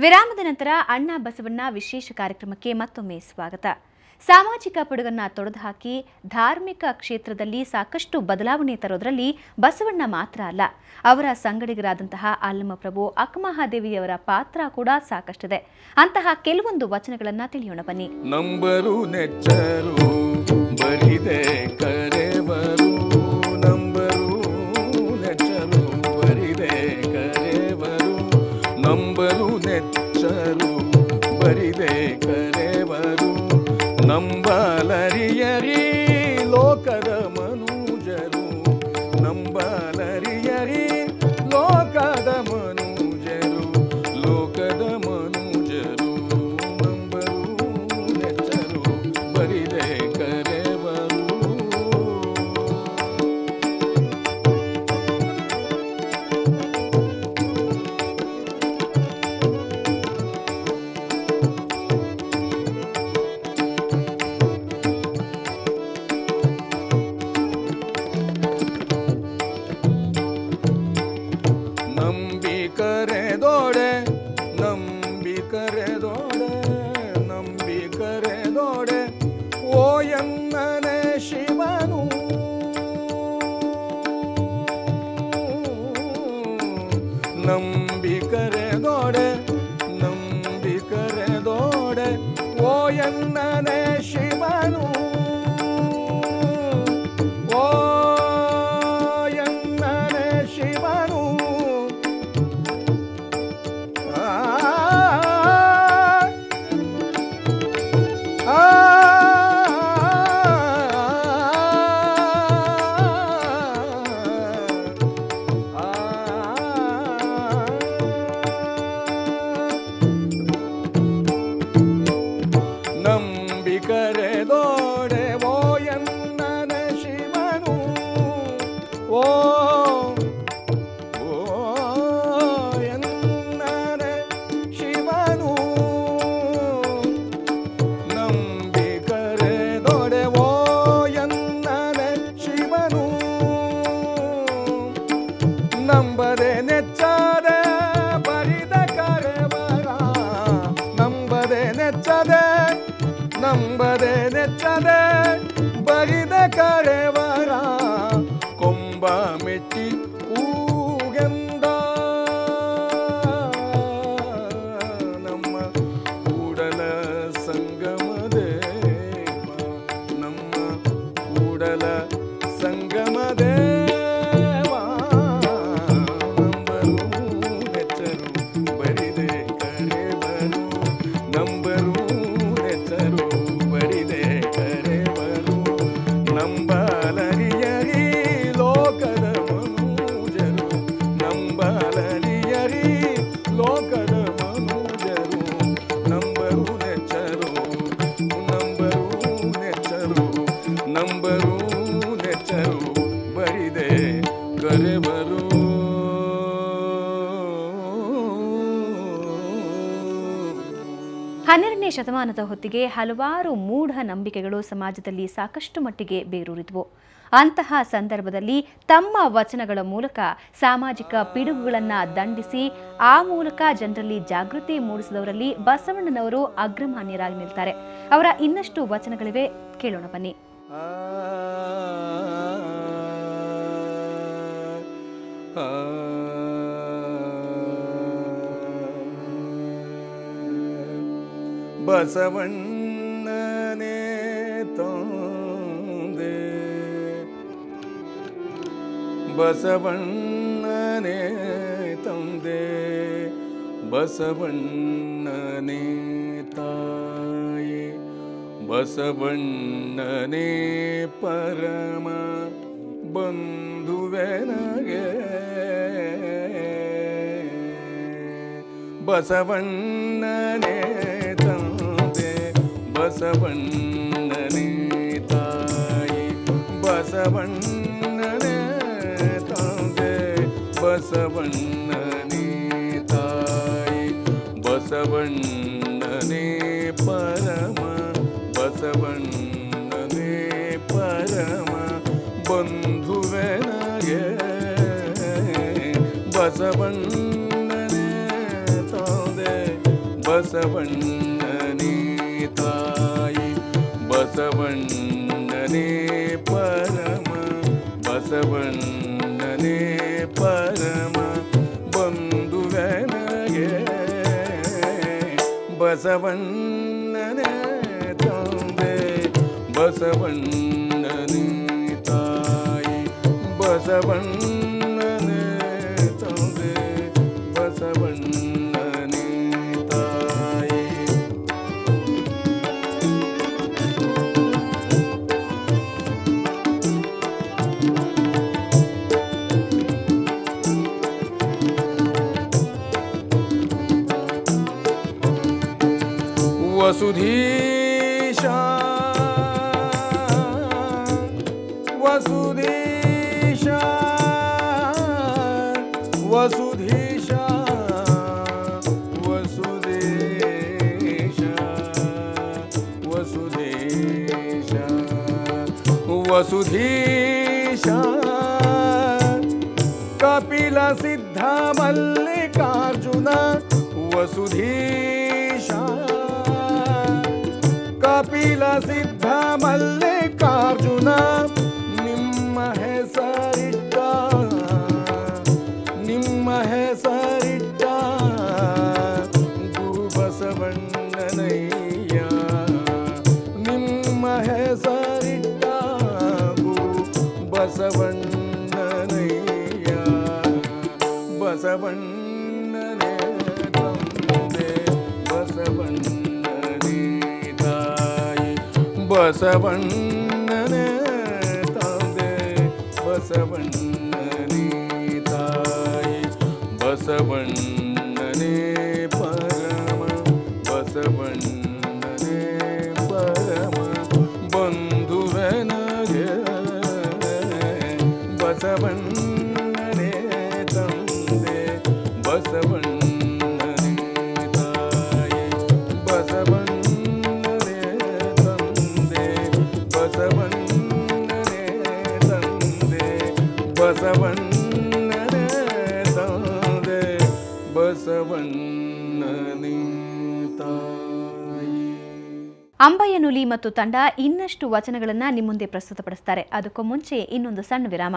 ವಿರಾಮದ ನಂತರ ಅಣ್ಣ ಬಸವಣ್ಣ ವಿಶೇಷ ಕಾರ್ಯಕ್ರಮಕ್ಕೆ ಮತ್ತೊಮ್ಮೆ ಸ್ವಾಗತ. ಸಾಮಾಜಿಕ ಪಿಡುಗನ್ನ ತೊಡೆದುಹಾಕಿ ಧಾರ್ಮಿಕ ಕ್ಷೇತ್ರದಲ್ಲಿ ಸಾಕಷ್ಟು ಬದಲಾವಣೆ ತರೋದರಲ್ಲಿ ಬಸವಣ್ಣ ಮಾತ್ರ ಅಲ್ಲ, ಅವರ ಸಂಗಡಿಗರಾದಂತಹ ಅಲ್ಲಮಪ್ರಭು ಅಕ್ಕಮಹಾದೇವಿಯವರ ಪಾತ್ರ ಕೂಡ ಸಾಕಷ್ಟಿದೆ. ಅಂತಹ ಕೆಲವೊಂದು ವಚನಗಳನ್ನ ತಿಳಿಯೋಣ ಬನ್ನಿ. ನಂಬರು ನೆಚ್ಚರು ಬರಿದೆ ಕರೆವರು, ನಂಬರು ನೆಚ್ಚರು ಬರಿದೆ ಕರೆವರು, ನಂಬರು ನೆಚ್ಚರು ಬರಿದೆ ಕರೆವರು, ನಂಬಲರಿಯರಿ ಲೋಕದ ಮನುಜರು, ನಂಬಲರಿಯರಿ ಲೋಕದ ಮನುಜರು, ಲೋಕದ ಮನುಜರು, ನಂಬರು ನೆಚ್ಚರು ಬರಿದೆ ಕರೆವರು. ನಂಬಿ ಕರೆದೋಡೆ ನಂಬಿ ಕರೆದೋಡೆ ಓ ಎನ್ನನೆ ಶಿವನು, ನಂಬಿ ಕರೆದೋಡೆ ಓ ಎನ್ನನೆ ಶಿವನು, ಓ ಎನ್ನನೆ ಶಿವನು, ನಂಬಿ ಕರೆದೋಡೆ ಓ ಎನ್ನನೆ ಶಿವನು, ಓ ಎನ್ನನೆ ಶಿವನು, ನಂಬಿ ಕರೆದೋಡೆ ಓ ಎನ್ನನೆ ಶಿವನು, ನಂಬದೆ ನೆಚ್ಚದೆ ಬರಿದ ಕರೆವರ, ನಂಬದೆ ನೆಚ್ಚದೆ ಬರಿದ ಕರೆವರ, ಕೊಂಬ ಮೆಟ್ಟಿ ಕೂಗೆಂದ ನಮ್ಮ ಕೂಡಲ ಸಂಗಮದೇವ, ನಮ್ಮ ಕೂಡಲ ಸಂಗಮದೇವ, ನಂಬರು ನೆಚ್ಚರು ಬರಿದೆ ಕರೆವರು, ನಂಬರು ನೆಚ್ಚರು ಬರಿದೆ ಕರೆವರು, ನಂಬಲರಿಯರಿ ಲೋಕದ ಮನುಜರು, ನಂಬಲರಿಯರಿ ಲೋಕದ ಮನುಜರು, ನಂಬರು ನೆಚ್ಚರು ಬರಿದೆ ಕರೆವರು. 12ನೇ ಶತಮಾನದ ಹೊತ್ತಿಗೆ ಹಲವಾರು ಮೂಢ ನಂಬಿಕೆಗಳು ಸಮಾಜದಲ್ಲಿ ಸಾಕಷ್ಟು ಮಟ್ಟಿಗೆ ಬೇರೂರಿದ್ವು. ಅಂತಹ ಸಂದರ್ಭದಲ್ಲಿ ತಮ್ಮ ವಚನಗಳ ಮೂಲಕ ಸಾಮಾಜಿಕ ಪಿಡುಗುಗಳನ್ನು ದಂಡಿಸಿ ಆ ಮೂಲಕ ಜನರಲ್ಲಿ ಜಾಗೃತಿ ಮೂಡಿಸಿದವರಲ್ಲಿ ಬಸವಣ್ಣನವರು ಅಗ್ರಮಾನ್ಯರಾಗಿ ನಿಲ್ತಾರೆ. ಅವರ ಇನ್ನಷ್ಟು ವಚನಗಳಿವೆ, ಕೇಳೋಣ ಬನ್ನಿ. ಬಸವಣ್ಣನೇ ತಂದೆ, ಬಸವಣ್ಣನೇ ತಂದೆ, ಬಸವಣ್ಣನೇ ತಾಯಿ, ಬಸವಣ್ಣನೇ ಪರಮ ಬಂಧುವೆನಗೆ, ಬಸವಣ್ಣನೇ ತಂದೆ, ಬಸವಣ್ಣನೇ ತಾಯಿ, ಬಸವಣ್ಣನೇ ತಂದೆ, ಬಸವಣ್ಣನೇ ತಾಯಿ, ಬಸವಣ್ಣನೇ ಪರಮ, ಬಸವಣ್ಣನೇ ಪರಮ ಬಂಧುವೆನಗೆ, ಬಸವಣ್ಣನೇ ತಂದೆ ಬಸವಣ್ಣನೇ ತಾಯಿ ಬಸವಣ್ಣನೇ ಪರಮ ಬಸವಣ್ಣನೇ ಪರಮ ಬಂಧುವನಗೆ ಬಸವಣ್ಣನೇ ತಂದೆ ಬಸವಣ್ಣನೇ ತಾಯಿ ಬಸವಣ್ಣನೇ ತಂದೆ ಬಸವಣ್ಣನೇ ತಾಯಿ ವಸುಧೀಶಾ ವಸುಧೀಶಾ ವಸುಧೀಶಾ ವಸುಧೀಶಾ ವಸುಧೀಶಾ ವಸುಧೀಶಾ ಕಪಿಲ ಸಿದ್ಧ ಮಲ್ಲಿಕಾರ್ಜುನ ವಸುಧೀಶಾ ಕಪಿಲ ಸಿದ್ಧ ಮಲ್ಲಿಕಾರ್ಜುನ ನಿಮ್ಮ ಹೆಸರಿಟ್ಟ ಗುರು ಬಸವಣ್ಣನಯ್ಯ ನಿಮ್ಮ ಹೆಸರಿಟ್ಟ ಗುರು ಬಸವಣ್ಣನಯ್ಯ ಬಸವಣ್ಣನೇ ತಂದೆ ಬಸವಣ್ಣನೇ ತಾಯಿ ಬಸವಣ್ಣನೇ ತಂದೆ ಬಸವಣ್ಣನೇ ತಾಯಿ ಬಸವಣ್ಣನೇ ಪರಮ ಬಸವಣ್ಣನೇ ಪರಮ ಬಂಧುವನಗೆ ಬಸವಣ್ಣನೇ ತಂದೆ ಬಸವಣ್ಣನೇ ತಾಯಿ ಬಸವಣ್ಣನೇ ತಂದೆ ಬಸವಣ್ಣನೇ ತಂದೆ ಬಸವಣ್ಣನೇ ತಂದೆ ಬಸವಣ್ಣನೇ ತಾಯಿ. ಅಂಬಯ್ಯನುಲಿ ಮತ್ತು ತಂಡ ಇನ್ನಷ್ಟು ವಚನಗಳನ್ನು ನಿಮ್ಮ ಮುಂದೆ ಪ್ರಸ್ತುತಪಡಿಸ್ತಾರೆ. ಅದಕ್ಕೂ ಮುಂಚೆ ಇನ್ನೊಂದು ಸಣ್ಣ ವಿರಾಮ.